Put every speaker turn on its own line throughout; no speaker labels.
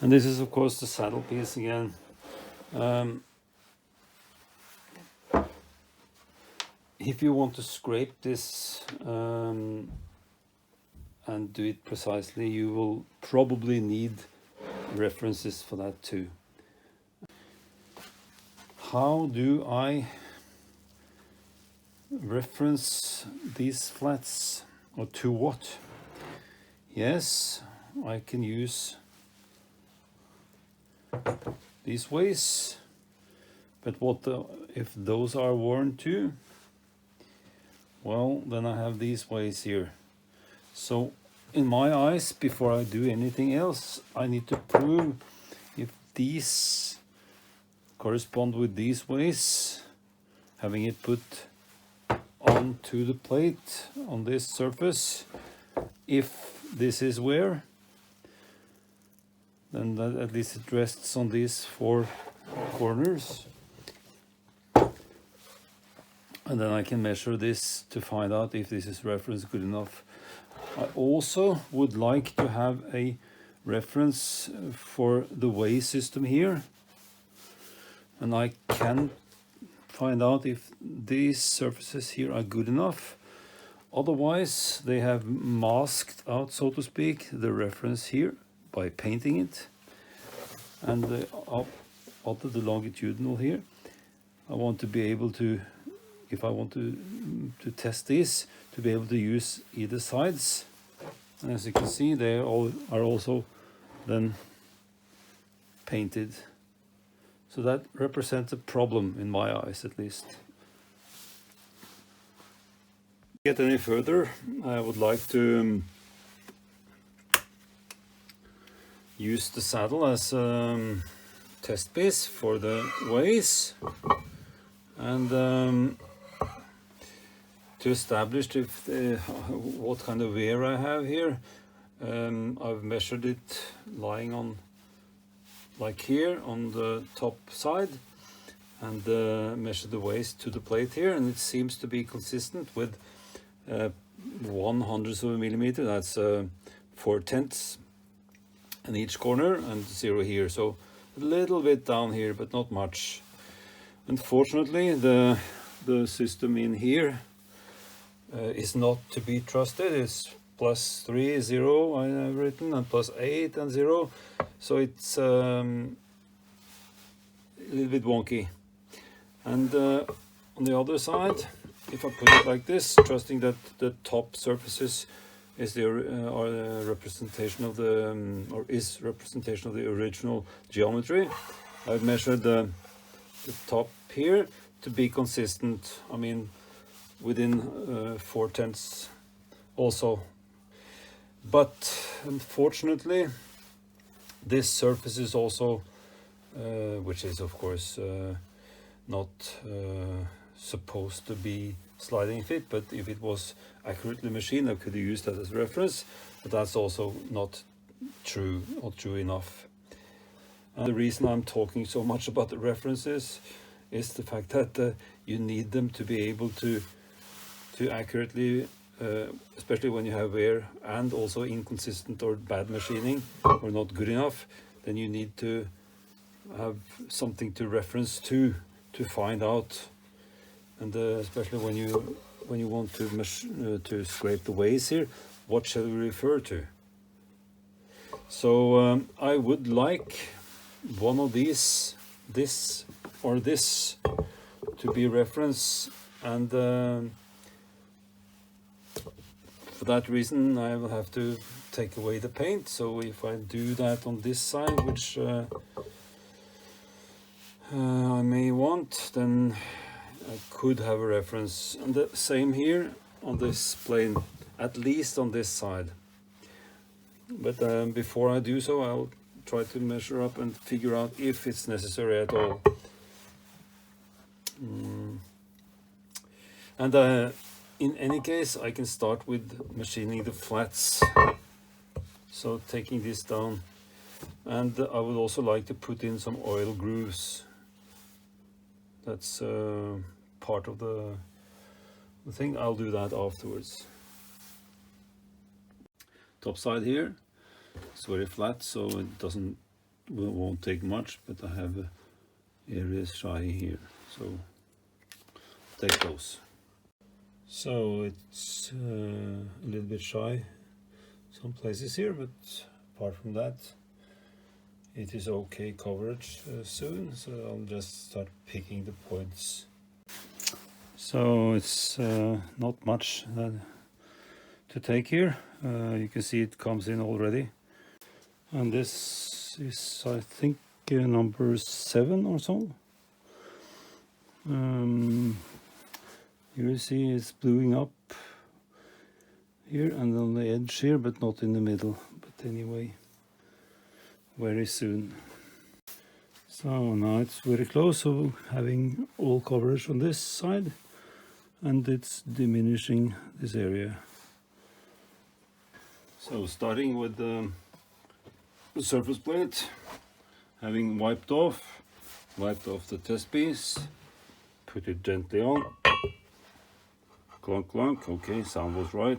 And this is of course the saddle piece again. If you want to scrape this and do it precisely, you will probably need references for that too. How do I reference these flats, or to what? Yes, I can use these ways, but if those are worn too? Well, then I have these ways here. So in my eyes, before I do anything else, I need to prove if these correspond with these ways, having it put onto the plate on this surface. If this is wear, then that at least it rests on these four corners. And then I can measure this to find out if this is reference good enough. I also would like to have a reference for the weigh system here. And I can find out if these surfaces here are good enough. Otherwise, they have masked out, so to speak, the reference here by painting it. And out of the longitudinal here, I want to be able to, if I want to test this, to be able to use either sides. And as you can see, they all are also then painted. So that represents a problem in my eyes, at least. Get any further, I would like to use the saddle as a test piece for the weighs, and to establish if what kind of wear I have here. I've measured it lying on, like here on the top side, and measured the waist to the plate here, and it seems to be consistent with 1/100th of a millimeter. That's 4/10 in each corner, and 0 here. So a little bit down here, but not much. Unfortunately, the system in here is not to be trusted. It's +3, 0 I have written, and +8 and 0. So it's a little bit wonky. And on the other side, if I put it like this, trusting that the top surfaces is the representation of the or is representation of the original geometry, I've measured the top here to be consistent. I mean, within 4/10 also. But unfortunately, this surface is also, which is of course not supposed to be sliding fit, but if it was accurately machined, I could use that as reference, but that's also not true or true enough. And the reason I'm talking so much about the references is the fact that you need them to be able to accurately, especially when you have wear and also inconsistent or bad machining or not good enough, then you need to have something to reference to find out. And especially when you want to scrape the ways here, what shall we refer to? So I would like one of these, this or this, to be reference, and for that reason I will have to take away the paint. So if I do that on this side, which I may want, then I could have a reference. And the same here on this plane, at least on this side. But before I do so, I'll try to measure up and figure out if it's necessary at all. And in any case, I can start with machining the flats. So taking this down, and I would also like to put in some oil grooves. That's part of the thing. I'll do that afterwards. Top side here, it's very flat, so it doesn't won't take much, but I have areas shy here, so take those. So it's a little bit shy some places here, but apart from that it is okay coverage soon, so I'll just start picking the points. So it's not much to take here. You can see it comes in already, and this is, I think, number 7 or so. You see it's bluing up here and on the edge here, but not in the middle. But anyway, very soon. So now it's very close, so having all coverage on this side, and it's diminishing this area. So starting with the surface plate, having wiped off the test piece, put it gently on. Clunk, clunk. Okay, sound was right.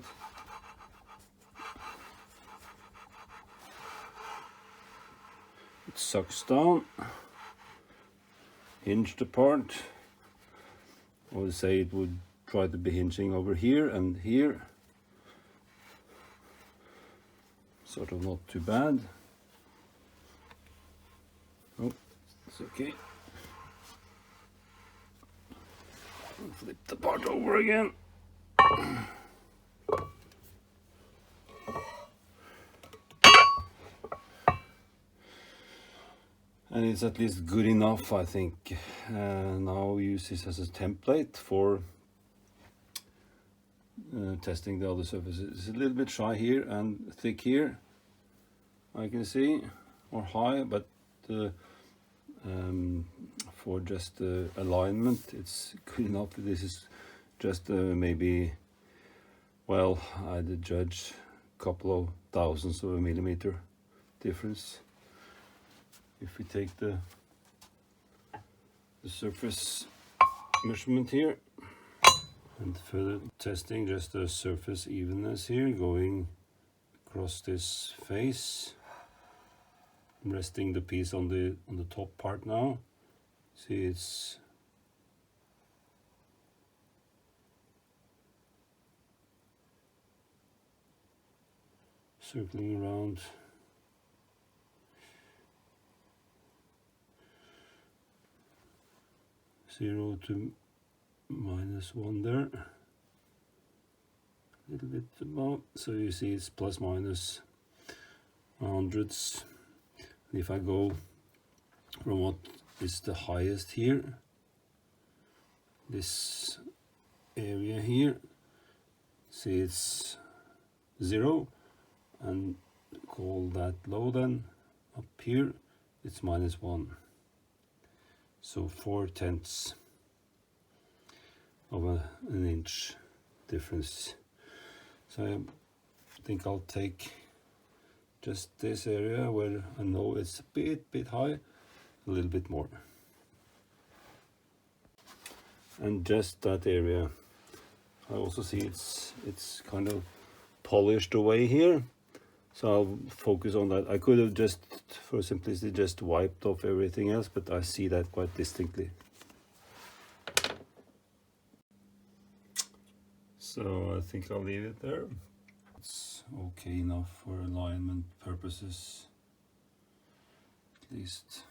It sucks down, hinged apart. I would say it would try to be hinging over here and here. Sort of not too bad. Oh, it's okay. I'll flip the part over again. And it's at least good enough, I think. Now we use this as a template for testing the other surfaces. It's a little bit shy here and thick here, I can see, or high, but for just alignment it's good enough. This is just maybe, well, I'd judge a couple of thousandths of a millimeter difference. If we take the surface measurement here and further testing just the surface evenness here, going across this face, I'm resting the piece on the top part now. See, it's circling around. Zero to -1 there, a little bit above, so you see it's plus minus hundreds. And if I go from what is the highest here, this area here, see it's 0, and call that low, then up here it's -1. So 4/10 of an inch difference. So I think I'll take just this area where I know it's a bit high, a little bit more. And just that area, I also see it's kind of polished away here. So I'll focus on that. I could have just, for simplicity, just wiped off everything else, but I see that quite distinctly. So I think I'll leave it there. It's okay enough for alignment purposes, at least.